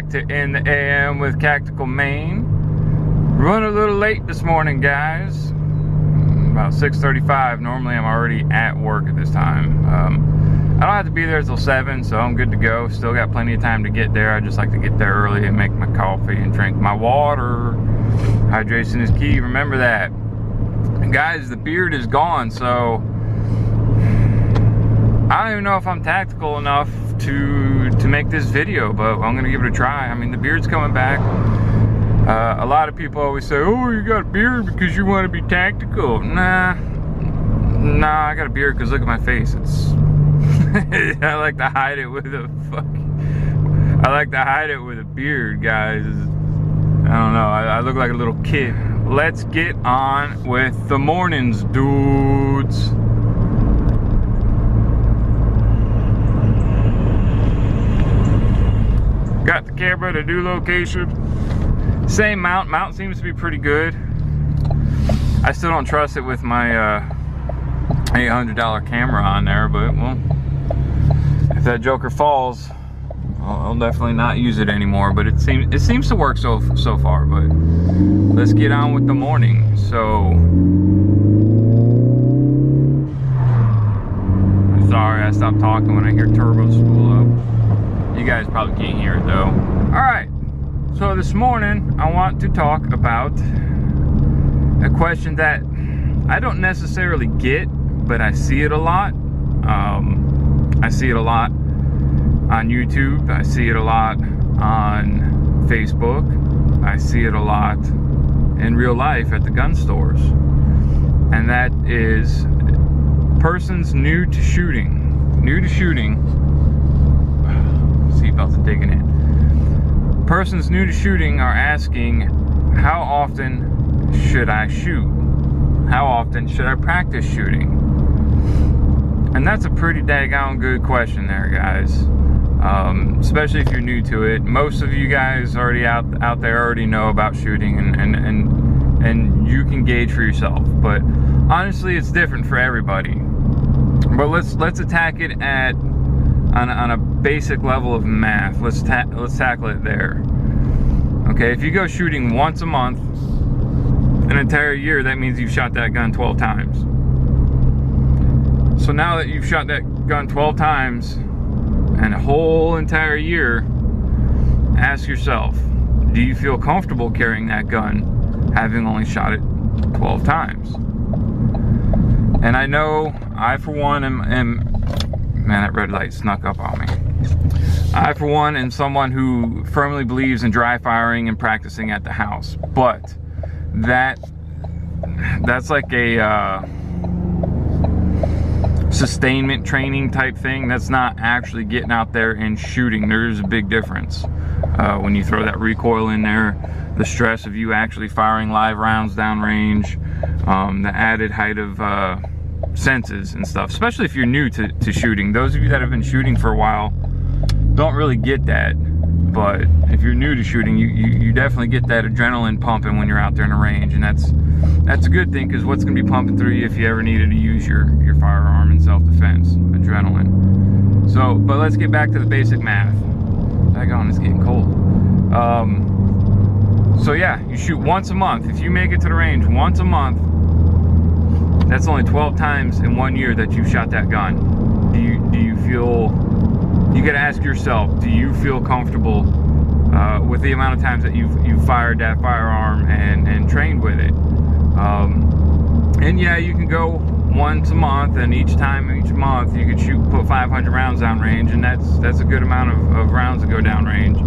back to In the AM with Cacticalmain. Running a little late this morning, guys. About 6:35. Normally I'm already at work at this time. I don't have to be there till 7, so I'm good to go. Still got plenty of time to get there. I just like to get there early and make my coffee and drink my water. Hydration is key, remember that. And guys, the beard is gone, so I don't even know if I'm tactical enough to make this video, but I'm gonna give it a try. I mean, the beard's coming back. A lot of people always say, oh, you got a beard because you want to be tactical. Nah, I got a beard because look at my face. It's I like to hide it with a beard, guys. I don't know, I look like a little kid. Let's get on with the mornings, dudes. Got the camera to do location. Same mount. Mount seems to be pretty good. I still don't trust it with my $800 camera on there, but well, if that joker falls, I'll definitely not use it anymore. But it seems to work so far. But let's get on with the morning. So, sorry, I stopped talking when I hear turbo spool up. You guys probably can't hear it though. Alright, so this morning I want to talk about a question that I don't necessarily get, but I see it a lot. I see it a lot on YouTube. I see it a lot on Facebook. I see it a lot in real life at the gun stores. And that is persons new to shooting. Seatbelts are digging in. Persons new to shooting are asking, how often should I shoot? How often should I practice shooting? And that's a pretty daggone good question there, guys. Especially if you're new to it. Most of you guys already out there already know about shooting and you can gauge for yourself. But honestly, it's different for everybody. But let's attack it on a basic level of math. Let's tackle it there. Okay, if you go shooting once a month, an entire year, that means you've shot that gun 12 times. So now that you've shot that gun 12 times and a whole entire year, ask yourself, do you feel comfortable carrying that gun having only shot it 12 times? And I know I for one am man, that red light snuck up on me. I for one am someone who firmly believes in dry firing and practicing at the house, but that's like a sustainment training type thing. That's not actually getting out there and shooting. There's a big difference when you throw that recoil in there, the stress of you actually firing live rounds downrange, the added height of senses and stuff, especially if you're new to shooting. Those of you that have been shooting for a while don't really get that, but if you're new to shooting, you definitely get that adrenaline pumping when you're out there in the range, and that's a good thing, because what's going to be pumping through you if you ever needed to use your firearm in self-defense? Adrenaline. So, but let's get back to the basic math. Daggone, it's getting cold. So yeah, you shoot once a month. If you make it to the range once a month, that's only 12 times in 1 year that you've shot that gun. Do you feel, you gotta ask yourself, do you feel comfortable with the amount of times that you've fired that firearm and trained with it? And yeah, you can go once a month, and each month you could put 500 rounds down range, and that's a good amount of rounds to go down range.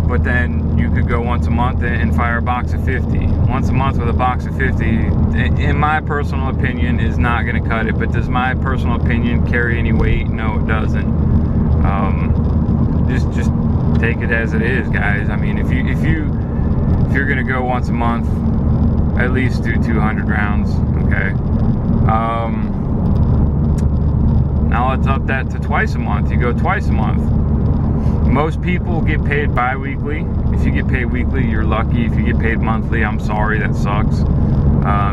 But then you could go once a month and fire a box of 50. Once a month with a box of 50, in my personal opinion, is not going to cut it. But does my personal opinion carry any weight? No, it doesn't. Just take it as it is, guys. I mean, if you're going to go once a month, at least do 200 rounds. Okay. Now let's up that to twice a month. You go twice a month. Most people get paid bi-weekly. If you get paid weekly, you're lucky. If you get paid monthly, I'm sorry, that sucks.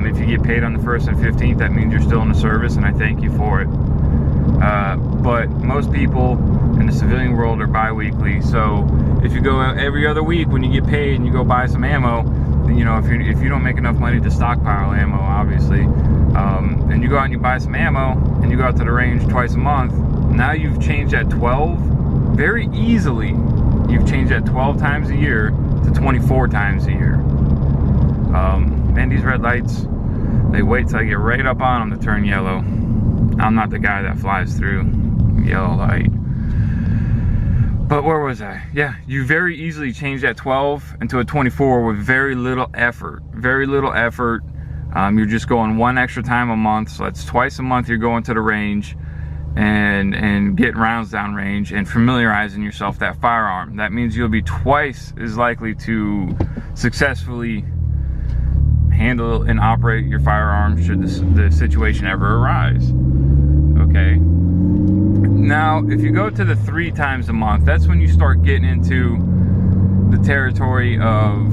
If you get paid on the 1st and 15th, that means you're still in the service, and I thank you for it. but most people in the civilian world are bi-weekly. So if you go every other week when you get paid and you go buy some ammo, then, you know, if you don't make enough money to stockpile ammo, obviously, and you go out and you buy some ammo and you go out to the range twice a month, now you've changed that 12 very easily. You've changed that 12 times a year to 24 times a year. Man, these red lights, they wait till I get right up on them to turn yellow. I'm not the guy that flies through yellow light. But where was I? Yeah, you very easily change that 12 into a 24 with very little effort. Very little effort. You're just going one extra time a month, so that's twice a month you're going to the range and getting rounds down range and familiarizing yourself with that firearm. That means you'll be twice as likely to successfully handle and operate your firearm should the situation ever arise. Okay. Now, if you go to the 3 times a month, that's when you start getting into the territory of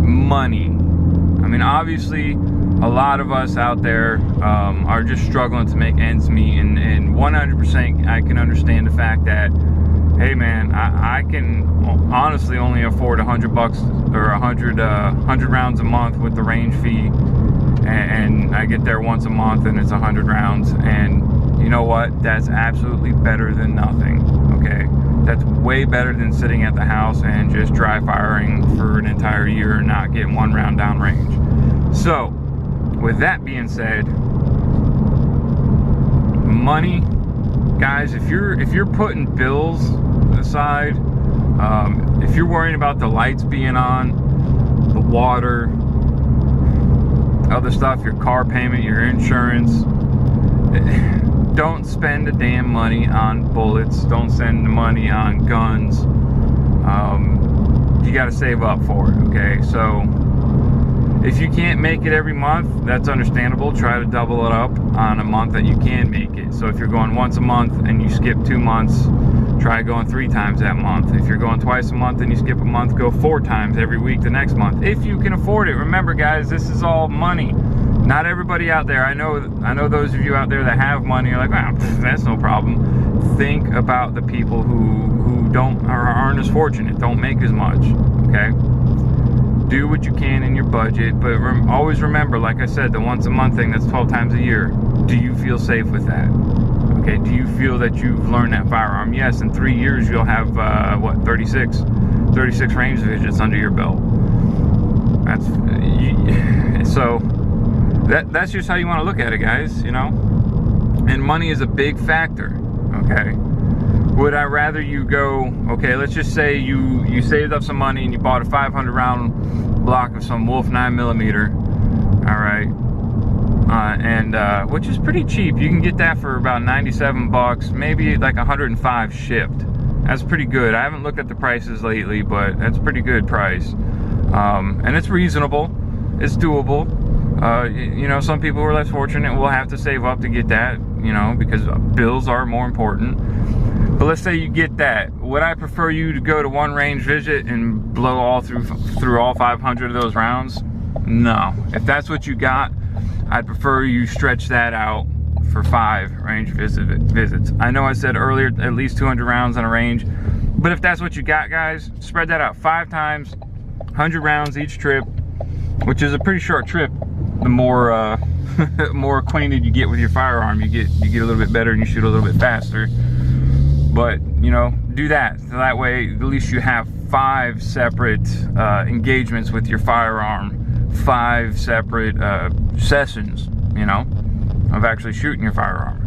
money. I mean, obviously, a lot of us out there are just struggling to make ends meet, and 100% I can understand the fact that, hey man, I can honestly only afford $100 or 100 rounds a month with the range fee, and I get there once a month and it's 100 rounds, and you know what? That's absolutely better than nothing, okay? That's way better than sitting at the house and just dry firing for an entire year and not getting 1 round down range. So, with that being said, money, guys, if you're putting bills aside, if you're worrying about the lights being on, the water, other stuff, your car payment, your insurance, don't spend the damn money on bullets. Don't spend the money on guns. You got to save up for it, okay? So if you can't make it every month, that's understandable. Try to double it up on a month that you can make it. So if you're going once a month and you skip 2 months, try going 3 times that month. If you're going twice a month and you skip a month, go 4 times every week the next month. If you can afford it. Remember, guys, this is all money. Not everybody out there. I know those of you out there that have money are like, wow, that's no problem. Think about the people who don't or aren't as fortunate, don't make as much, okay? Do what you can in your budget, but always remember, like I said, the once a month thing, that's 12 times a year. Do you feel safe with that? Okay, do you feel that you've learned that firearm? Yes, in 3 years you'll have, 36 range visits under your belt. That's just how you want to look at it, guys, you know? And money is a big factor, okay? Would I rather you go, okay, let's just say you saved up some money and you bought a 500 round block of some Wolf 9mm, all right? Which is pretty cheap. You can get that for about 97 bucks, maybe like 105 shipped. That's pretty good. I haven't looked at the prices lately, but that's a pretty good price. And it's reasonable. It's doable. You know, some people who are less fortunate will have to save up to get that, you know, because bills are more important. But let's say you get that. Would I prefer you to go to 1 range visit and blow all through all 500 of those rounds? No. If that's what you got, I'd prefer you stretch that out for 5 range visits. I know I said earlier at least 200 rounds on a range, but if that's what you got, guys, spread that out 5 times, 100 rounds each trip, which is a pretty short trip. The more more acquainted you get with your firearm, you get a little bit better and you shoot a little bit faster. But you know, do that. So that way, at least you have 5 separate engagements with your firearm, 5 separate sessions, you know, of actually shooting your firearm.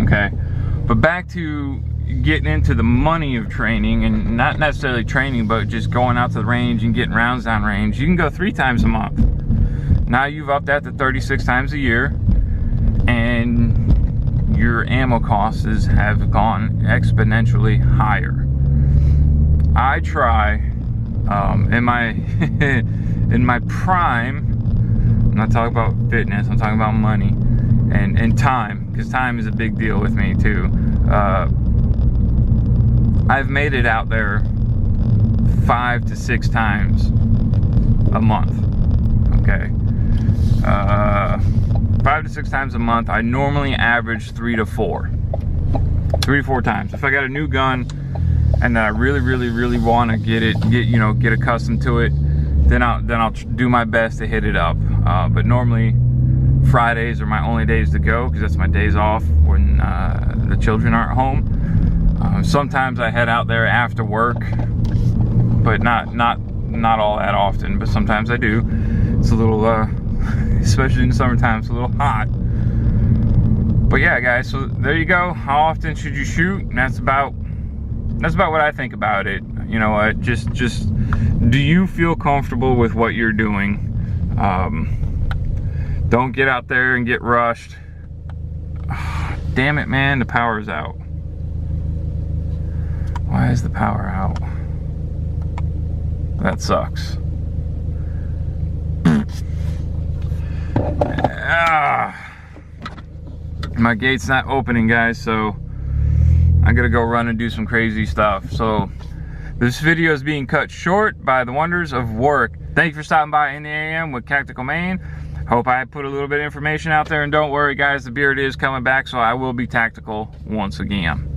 Okay, but back to getting into the money of training, and not necessarily training, but just going out to the range and getting rounds down range. You can go 3 times a month. Now you've upped that to 36 times a year, and your ammo costs have gone exponentially higher. I try, in my prime, I'm not talking about fitness, I'm talking about money, and time, because time is a big deal with me too. I've made it out there 5 to 6 times a month, okay? 5 to 6 times a month. I normally average 3 to 4. 3 to 4 times. If I got a new gun and I really want to get accustomed to it, then I'll do my best to hit it up. But normally Fridays are my only days to go, because that's my days off when the children aren't home. Sometimes I head out there after work, but not all that often. But sometimes I do. It's a little, especially in the summertime, it's a little hot. But yeah, guys. So there you go. How often should you shoot? And that's about what I think about it. You know what? Just do you feel comfortable with what you're doing? Don't get out there and get rushed. Oh, damn it, man, the power's out. Why is the power out? That sucks. My gate's not opening, guys, so I gotta go run and do some crazy stuff. So this video is being cut short by the wonders of work. Thank you for stopping by in the AM with Cacticalmain. Hope I put a little bit of information out there, and don't worry, guys, the beard is coming back, so I will be tactical once again.